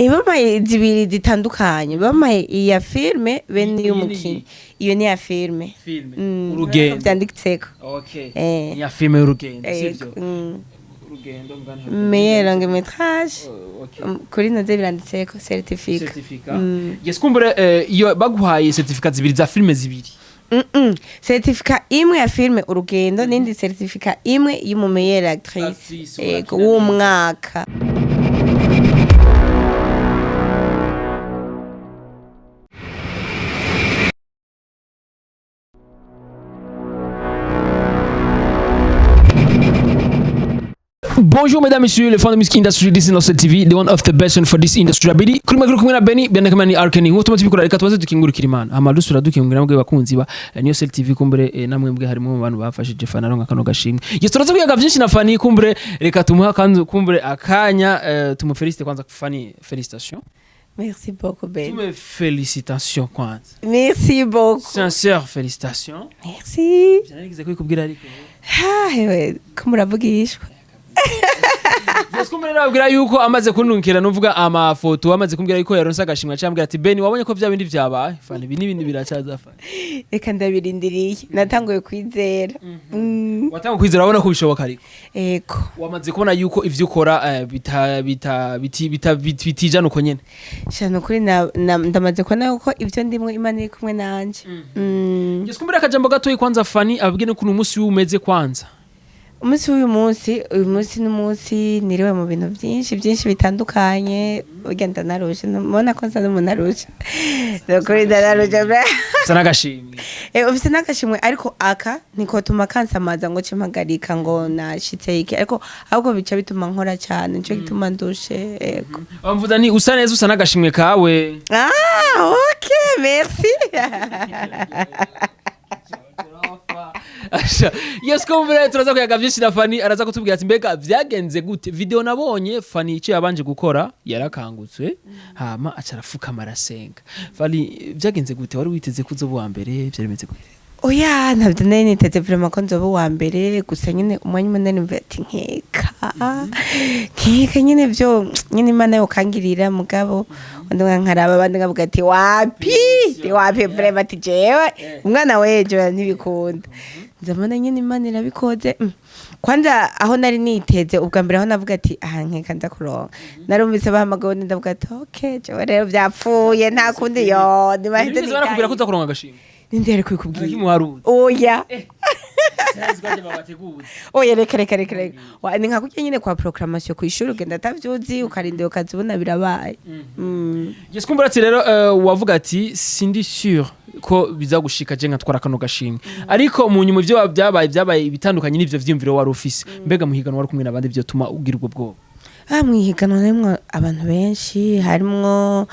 bamaye zibiri zitandukanye bamaye iya filme be n'iy'umukinyi iyo ni ya filme urugendo byanditseko okay ni ya filme y'urugendo sivyo urugendo meilleur long métrage kuri noze biranditseko certificat yes kumbure iyo baguhaye certificat zibiri za filme zibiri certificat imwe ya filme urugendo n'indi certificat imwe y'umu meilleure actrice w'umwaka. Bonjour mesdames et messieurs, les fans de music industry, this is Nostal TV, the one of the best one for this industry abidi. Kuri makuru kumwe na Benny, Benny kamani Arkeni. Ngo tumaze bikora reka tubaze dukingurukira Imana. Amadusura dukingurira mbwe bakunzi ba Nostal TV kumbure namwe mbwe harimo abantu bafashije Fana ronka kano gashimwe. Yes turaza kuyaga byinshi na Fani kumbure reka tumuha kanzu kumbure akanya tumufelicite kwanza Fani, félicitations. Merci beaucoup Ben. Mes félicitations kwanza. Merci beaucoup. Sincère félicitations. Merci. Janarigize ko ikubwira ariko. Hewe kumuravugishwa. Yes kumene nabwira yuko amaze kununkira nuvuga amafoto amaze kumbwira yuko yaronse agashimwe cyambwira ati Benny wabonye ko bya bindi byabaye Fana ibi n'ibindi biracaza Fana. Reka ndabirindiriye natanguye kwizera. Watanguye kwizera wabona ko bishoboka ariko. Ego. Wamaze kubona yuko ivyo ukora bitijana uko nyene. Shano kuri ndamaze kubona yuko ivyo ndimwe Imana iri kumwe nanje. Yes kumbira akajambo gato kwanza Fani abwire ko umunsi umeze kwanza. Uyu munsi n'umunsi niriwe mu bintu byinshi bitandukanye ugenda naruje mbona ko nsa n'umuntu aruje kuri ndaruje sana gashimwe ufite n'agashimwe ariko aka niko tuma kansamaza ngo cimpagarika ngo nashitse iki ariko ahubwo bica bituma nkora cyane nico gituma ndushe ego bamvuza ni usa neza usa n'agashimwe kawe okay merci yes kumbure turaza kuyaga byinshi na Fani araza kutubwira ati mbega vyagenze gute video nabonye Fani icyo yabanje gukora yarakangutse hama acarafuka marasenga Fani vyagenze gute wari witeze kuzo bwa mbere byaremeze gute oya ntabyo nari niteze vraiment ko nzoba wa mbere gusa nyine umwanya munini mve ati nkeka nyine byo nyine Imana yo kangirira mugabo ndanga nkaraba abandi ngavuga ati wapi vraiment ati jewe umwana wejo ntibikunda nzamana nyine Imana irabikoze kwanza aho nari niteze ubwa mbere aho navuga ati nkeka nza kuronka narumvise bahamagawe ndavuga ati okay jewe rero byapfuye nta kundi yo ndibaheze ni barakubwira ko uzakuronka agashimwe ninde ari kubwira kimwaruzi oya Sazigwaje babateguza oya reka ni nka kujya nyine kwa proclamation ku ishuri ugenda atavyuzi ukarinde ukazibona birabaye yes kumbura ati rero wavuga ati sindi sûr ko bizagushika je nkatwara kano gashimwe ariko mu nyuma ivyo byabaye ibitandukanye n'ivyo vyimviro wari ufise mbega muhigano wari kumwe nabandi byo tuma ugira ubwo bwoba mwihiganwa harimwo abantu benshi harimwo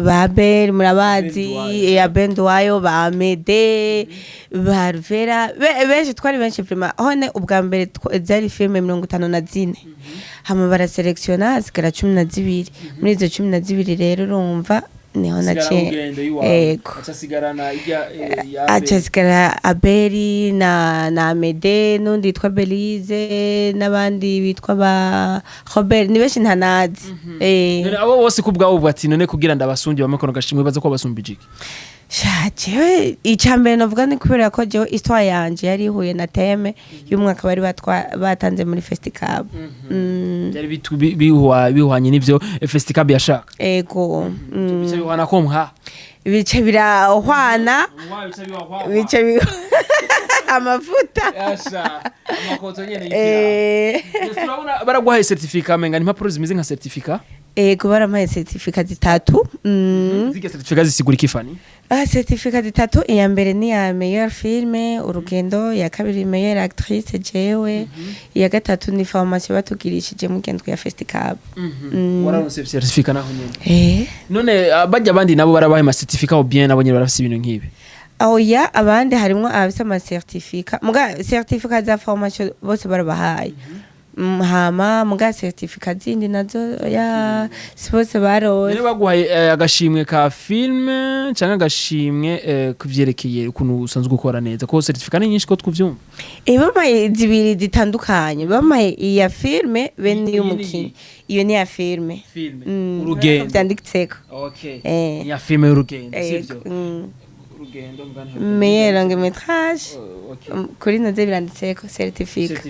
Babel murabazi ya Bendwayo ba Mede ba Rivera benshi twari benshi vraiment hone ubwa mbere zari filme 54 hama bara selectiona zikara 12 muri izo 12 rero urumva niho nace acasigara Abeli na Mede n'undi yitwa Belize n'abandi bitwa ba Robert ni benshi ntanazi abo bose kubwaho bwati none kugira ndabasundi bamekono gashimwe baza ko basumbijiki jewe icambere novuga ni kubera ko jewe histoire yanje yari ihuye na teme y'umwaka bari batanze muri festival yari bihwanye n'ivyo festival yashaka ego bice bihwana ko mha bice birahwana bice amavuta yasha amakoto nyene yikira turabona baraguhaye certificat menga ni impapuro zimize nka certificat ego baramaye certificat zitatu zige certificat zisigura ikifani certificat zitatu iya mbere ni ya meilleure filme urugendo ya kabiri meilleure actrice jewe iya gatatu ni formation batugirishije mu gendwe ya festival wararonse certificat naho nyene none bajya abandi nabo barabaye ma certificat au bien nabo nyene barafise ibintu nkibi oya abandi harimwo abafise ama certificat muga certificat za formation bose barabahaye hama muga certificat zindi nazo ya sipose barose. Niba baguhaye agashimwe ka filme cyangwa agashimwe kuvyerekeye ukuntu usanzwe gukora neza ko certificat ni nyinshi ko twuvyumva. Bamaye zibiri zitandukanye bamaye iya filme bene y'umukinyi iyo ni ya filme urugendo vyanditseko. Okay. Ya filme y'urugendo sivyo. Urugendo mugana meilleur long métrage kuri naze biranditseko certificat.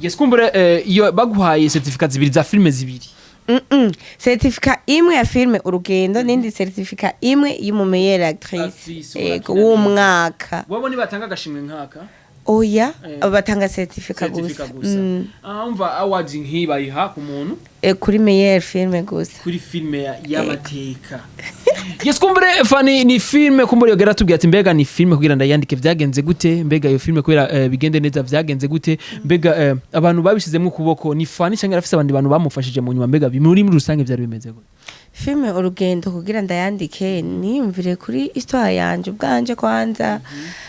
Yes kumbure iyo baguhaye certificat zibiri za filme zibiri. Certificat imwe ya filme urugendo nindi certificat imwe y'umu meilleure actrice w'umwaka. Wabone batanga agashimwe nkaka? Oya batanga certificat gusa. Umva awards nkibayiha ku muntu kuri meilleure filme gusa. Kuri filme y'amateka. Yes kumbure Fanny ni filme kumbure yogera tubwiye ati mbega ni filme kugira ndayandike vyagenze gute mbega iyo filme kubera bigende neza vyagenze gute mbega abantu babishizemo ukuboko ni Fanny cyangwa arafise abandi bantu bamufashije mu nyuma mbega muri rusange vyari bimeze gute? Filme urugendo kugira ndayandike niyumvire kuri histoire yanje ubwanje kwanza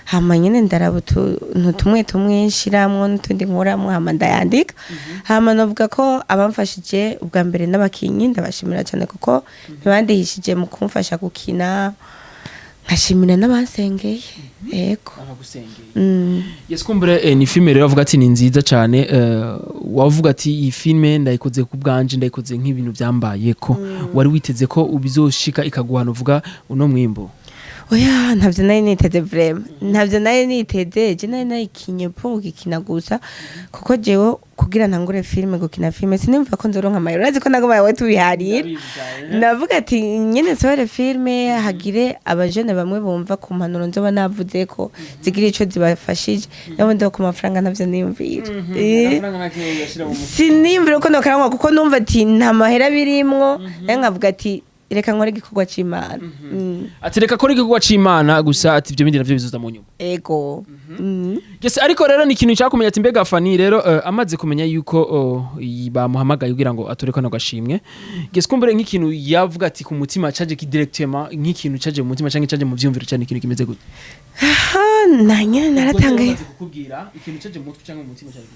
hama nyene ndaraba tumwe nshiramwo n'utundi nkoramwo hama ndayandika hama novuga ko abamfashije ubwa mbere n'abakinyi ndabashimira cyane kuko ntibandihishije mu kumfasha gukina nkashimira n'abansengeye yego yes kumbure ni filme rero avuga ati ni nziza cyane wavuga ati iyi filme ndayikoze ku bwanje ndayikoze nk'ibintu byambaye ko wari witeze ko ubizoshika ikaguhana uvuga uno mwimbo? Oya ntavyo nari niteze vraiment ntavyo nari niteze je nari nayikinye po gukina gusa kuko jewe kugira ntangure filme gukina filme sinimva ko nzoronka amayero urazi ko nagomba yawe tubiharira navuga ati nyene sore filme hagire abajene bamwe bumva ku mpanuro nzoba navuze ko zigira ico zibafashije nabo ndo ku mafaranga ntavyo niyumvira sinimvira ko nokarangwa kuko numva ati nta mahera birimwo nkavuga ati reka nkore igikorwa c'Imana. Ati reka kore igikorwa c'Imana gusa ati ibyo bindi navyo bizoza mu nyuma. Ego. Yes ariko rero ni ikintu cyakumenya ati mbega Fanny rero amaze kumenya yuko bamuhamagaye kugira ngo atureko no gashimwe. Yes kumbere nk'ikintu yavuga ati ku mutima caje ki directement nk'ikintu caje mu mutima canke caje mu vyumviro cyane ikintu kimeze gute? Nanya naratangaye. Kukubwira ikintu caje mu mutwe canke mu mutima cyane.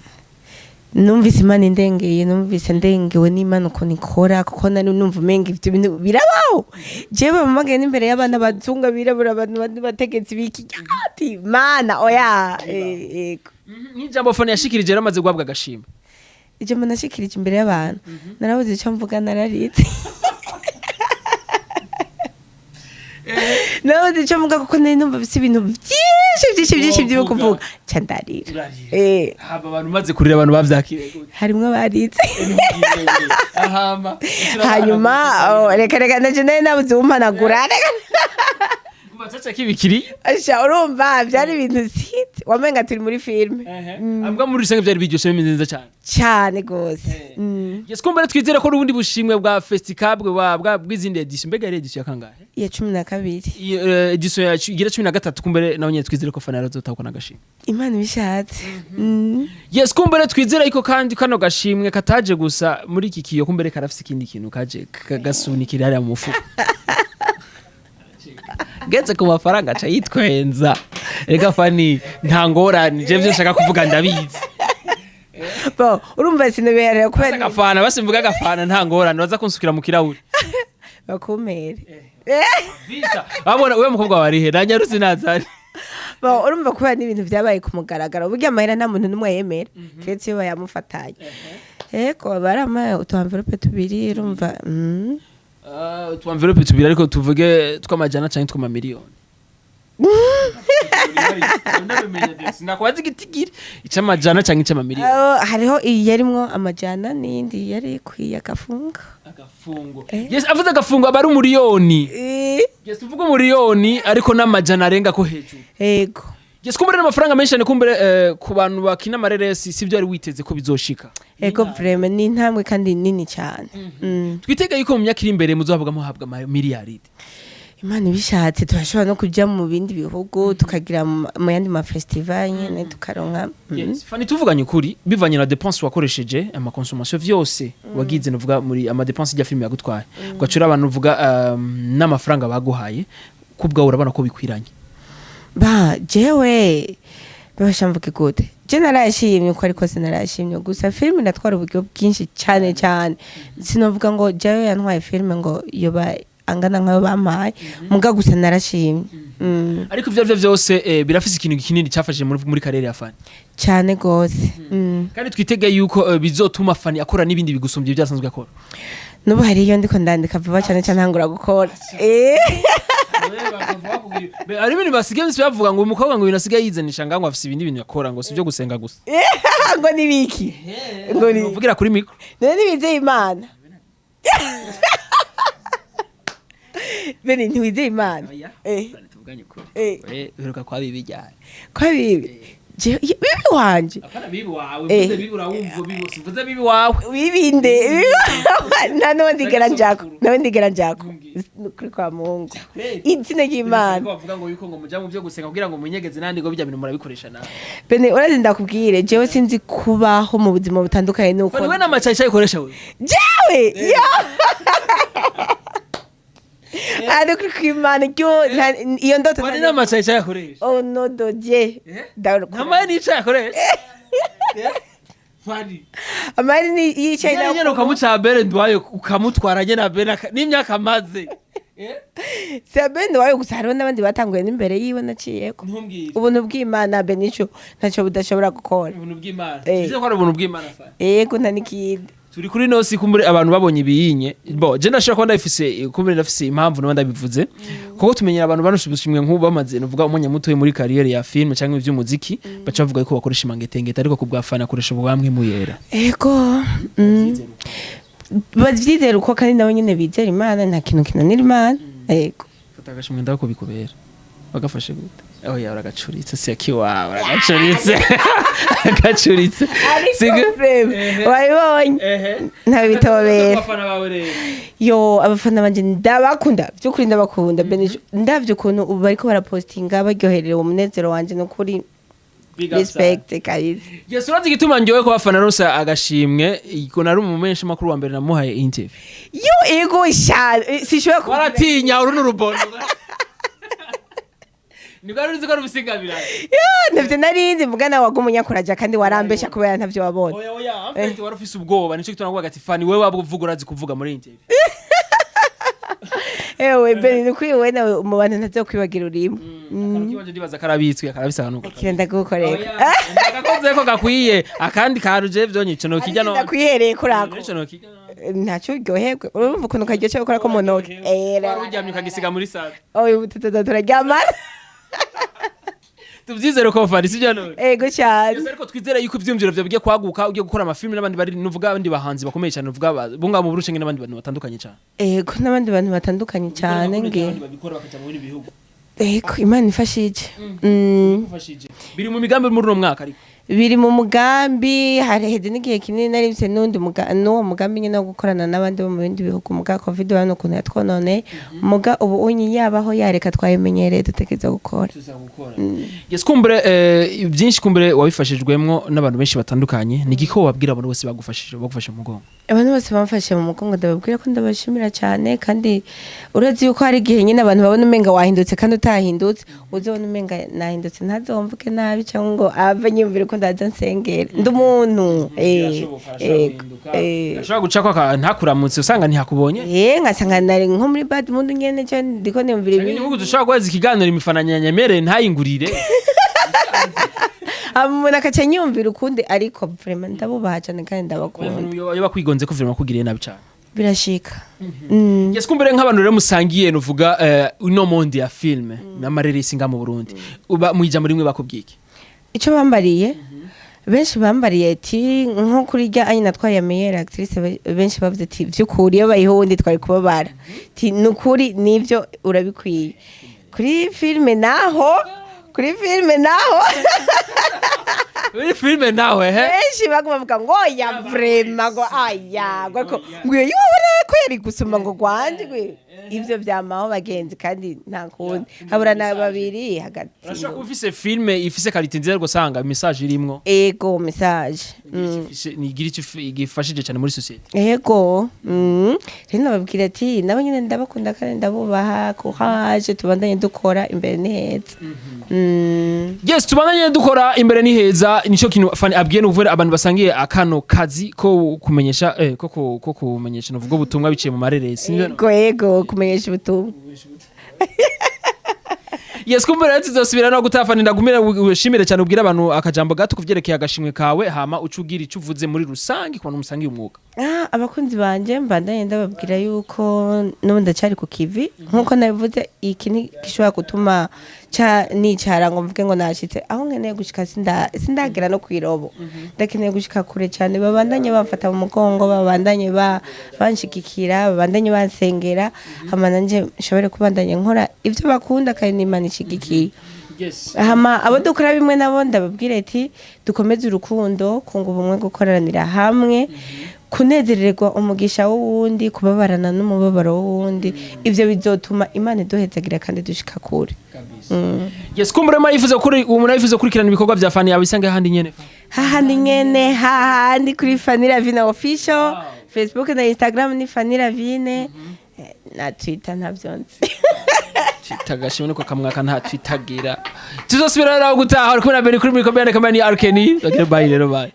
Numvise Imana indengeye numvise ndengewe n'Imana uko nikora kuko nari numva umenga ivyo bintu birabaho jewe bamagaye n'imbere y'abana bazunga birabura abantu bategetsi biki ati Mana oya ego n'ijambo Fanny yashikirije ramaze guhabwa agashimwe ijambo nashikirije imbere y'abantu narabuze icyo mvuga nararitse nawe icyo mvuga kuko nari numva bisi ibintu byinshi byo kuvuga candarira haba abantu maze kurira abantu bavyakire gute harimwe baritse hanyuma reka naje naye nabuze umpanagura Mbacaca kibikiri asha urumva byari ibintu site wamenga turi muri filme ambwa muri rusange byari biryoshe bimeze neza cyane gose yes kumbere twizere ko ubundi bushimwe bwa festival bw'izindi edition mbega ari edition ya kangahe ya 12 edition ya gira 13 kumbere naho nyine twizere ko Fanny azotakwa nagashimwe Imana bishatse yes kumbere twizere iko kandi kano gashimwe kataje gusa muri iki kiyo kumbere karafise ikindi kintu kaje kagasunikira hariya mu mufuko getse ku mafaranga aca yitwenza reka Fanny nta ngorane je nshaka kuvuga ndabizi bo urumva sinabera kubera agafana basimvuga agafana nta ngorane baza kunsukira mu kirahuri bakumere visa babona uwe mukobwa warihe nanyaruzi nazari bo urumva kuba n'ibintu byabaye ku mugaragaro burya amahera nta muntu numwe yemera keretse iyo bayamufatanye eko barama utuenvelope tubiri urumva tuenvelope tubiri ariko tuvuge tw'amajana canke tw'amamiliyoni sinakwazi igitigiri ic'amajana canke ic'amamiliyoni hariho yarimwo amajana n'indi yari kwiye agafungo yes avuze agafungo aba ari umuriyoni yes tuvuga umuriyoni ariko n'amajana arenga ko hejuru yego yes kumbere n'amafaranga menshi cyane kumbere ku bantu bakina amareresi sivyo ari witeze ko bizoshika ego vraiment ni intambwe kandi nini cyane twitega yuko mu myaka iri imbere muzohabwa muhabwa miliyari Imana bishatse turashobora no kujya mu bindi bihugu tukagira mu yandi ma festival nyene tukaronka yes Fanny tuvuganye ukuri bivanye na dépense wakoresheje ama consommation vyose wagize novuga muri ama dépense ya film yagutwaye ugacura abantu uvuga n'amafaranga baguhaye kubwa urabona ko bikwiranye ba jewe bashamvuke gute je narashimye uko ariko sinarashimye gusa film natwara uburyo bwinshi cyane cyane sinovuga ngo jayo yantwaye film ngo yoba angana nkayo bampaye muga gusa narashimye ariko ivyo vyose birafise ikintu kinini cyafashije muri karere ya Fani cyane gose kandi twitege yuko bizotuma Fani akora n'ibindi bigusumbye byasanzwe akora nubu hariyo ndiko ndandika vuba cyane cyane ntangura gukora ari ibintu basigaye bavuga ngo umukobwa ngo binasigaye yizanisha ngo afise ibindi bintu yakora ngo sivyo gusenga gusa ngo nibiki ngo ni uvugira kuri mikro none nibizeye Imana bene ntiwizeye Imana tuvuganye kuri uheruka kwa bibi ryari kwa bibi bibi wanje apana bibi wawe mvuze bibi urawumva bibi simvuze bibi wawe bibinde nano ndigera njako kuri kwa Mungu izina ry'Imana bavuga ngo yuko ngo muja mu byo gusenga kugira ngo munyegeze nandi ngo bijya bintu murabikoresha nawe bene urazi ndakubwire jewe sinzi kubaho mu buzima butandukanye nuko wewe n'amacayica ikoresha wewe jewe yo Ado kwimana cyo iyo ndoto wani n'amacayica yakoresha oh no doje namani ica yakoresha Fani amari ni yicaye na nyene ukamuca bere ndwayo ukamutwara nyene bere n'imyaka maze Sabende wayo gusa hariho n'abandi batanguye n'imbere yiwe naciyeko ubuntu bw'Imana Benico ntacyo budashobora gukora ubuntu bw'Imana bize ko ari ubuntu bw'Imana Fani yego ntanikindi turi kuri nosi kumbure abantu babonye ibiyinye bo je ndashaka ko ndafise kumbure ndafise impamvu no ndabivuze kuko tumenyera abantu banushimwe nk'ubu bamaze nuvuga umunya muto muri carrière ya film cyangwa ivy'umuziki baca bavuga ko bakoresha imangetengeta ariko ku bwafana akoresha ubwamwe muyera yego bavyizera uko kandi nabo nyene bizera Imana nta kintu kinanira Imana yego fata agashimwe ndako bikubera bagafashe gute aho ya uragacuritse si akiwa uragacuritse agacuritse wayibonye nta bitobera yo abafana banje ndabakunda byukuri ndabakunda Benico ndavyo kuntu ubu bariko barapostinga baryoherera umunezero wanje no kuri respect kayizi yes urazi gituma njyewe ko bafana rose agashimwe iko nari umumenshi makuru wa mbere namuhaye interview yo ego sha sishobora waratinya uru n'urubono Nigaruzi ko rubisinga birane. Navyo narinzi mugana wagumunyakuraja kandi warambesha kubera ntavyo wabona. Oya amfite warufise ubwoba nico kituna kuvuga ati Fani wewe wabuvuga urazi kuvuga muri interview. Ewe beni nikwiwe nawe mu bantu ntazo kwibagira urimo. Kibaje ndibaza karabitswe akarabisa nuko. Kirenda gukoreka. Ndagakoze ko gakwiye akandi karuje vyonyico no kijya no. Ndakwihereye kurako. Nico no kijya. Ntacyo uryoherwe urumva ukuntu kajya cyo gukora ko monoke. Uryamye ukagisiga muri salle. Oya butata turaryamana. Tuvyizere ko Fani sivyo none ego cyane ariko twizere yuko ivyumviro byo bigiye kwaguka ugiye gukora amafilm n'abandi bari nuvuga abandi bahanzi bakomeye cyane nuvuga bunga mu burushe n'abandi bantu batandukanye cyane ego n'abandi bantu batandukanye cyane nge babikora bakaja mu bindi bihugu ego Imana ifashije biri mu migambi muri no mwaka ariko biri mu mugambi hareheze n'igihe kinini naribise n'undi n'uwo mugambi nyine wo gukorana n'abandi bo mu bindi bihugu muga covid hano kuntu yatwonone muga ubu unyi yabaho yareka twayimenyereye dutekereza gukora yes kumbure byinshi kumbure wabifashijwemo n'abantu benshi batandukanye ni giko wabwira abantu bose bagufashije bagufasha mu mugongo abantu bose bamfashe mu mugongo ndababwira ko ndabashimira cyane kandi urazi yuko hari igihe nyine abantu babona umenga wahindutse kandi utahindutse uzobona umenga nahindutse ntazomvuke nabi cyangwa ngo ave nyumvire ko ndaza nsengera ndi umuntu ashobora guca ko ntakuramutse usanga ntihakubonye nkasanga nari nko muri bad mood nyene cyo ndiko nimvira ibintu n'ubu dushobora guheza ikiganiro imifana nyanyemerere ntayingurire umuntu akaca nyumvira ukundi ariko vraiment ndabubaha cyane kandi ndabakunda iyo bakwigonze ko vraiment kugiriye nabi cyane birashika yes kumbere nk'abantu rero musangiye nuvuga uno monde ya film n'amareresi nga mu Burundi uba mwijambo rimwe bakubwiki icyo bambariye benshi bambariye ati nko kuri rya anye natwaye meilleure actrice benshi bavuze ati vyukuri iyo bayihundi twari kubabara ati nukuri nivyo urabikwiye kuri filme naho kuri filme naho benshi bavuga ngo ya vraiment ngo aya ngo ngwiye yubona ko yari gusuma ngo gwanje gwe ivyo vyamaho bagenzi kandi nta kundi habura na babiri hagati urashaka ufise filme ifise qualité nziza gusanga message irimwo ego message nigira igifashije cyane muri society ego rero nababwira ati nabo nyine ndabakunda kandi ndabubaha courage tubandanye dukora imbere ni heza yes tubandanye dukora imbere ni heza nico kintu Fani abwiye n'uvura abantu basangiye akano kazi ko kumenyesha ko kumenyesha novuga ubutumwa biciye mu mareresi yego kumenyesha ubutumwa Yes kumbura tuzosubira no gutafana ndagumira ushimire cyane ubwira abantu akajambo gato kuvyerekeye agashimwe kawe hama ucugira icyo uvuze muri rusangi kubona umusangi umwuga abakunzi banje mbandanye ndababwira yuko n'ubundi cyari ku kivi nkuko nabivuze iki ni gishobora gutuma nicara ngo mvuge ngo nashitse aho nkeneye gushika sindagera no kwirobo ndakeneye gushika kure cyane babandanye bamfata mu mugongo babandanye banshigikira babandanye bansengera hama nanje nshobore kubandanya nkora ivyo bakunda kandi n'Imana ishigikiye hama abo dukora bimwe nabo ndababwira ati dukomeze urukundo kunga ubumwe gukoranira hamwe kunezererwa umugisha w'uwundi kubabarana n'umubabaro w'uwundi ivyo bizotuma Imana iduhezagira kandi dushika kure Yes kumbure mayifuza kuri umuntu yifuza kurikirana ibikorwa bya Fani yabisange handi nyene hahandi kuri Fani Ravine official Facebook na Instagram ni Fani Ravine na Twitter ntavyonze Tagashimwe nuko kamwaka nta twitagira tuzosubira rero gutaha ari kumwe na Beni kuri mikobene kamani Arkeni bye rero bye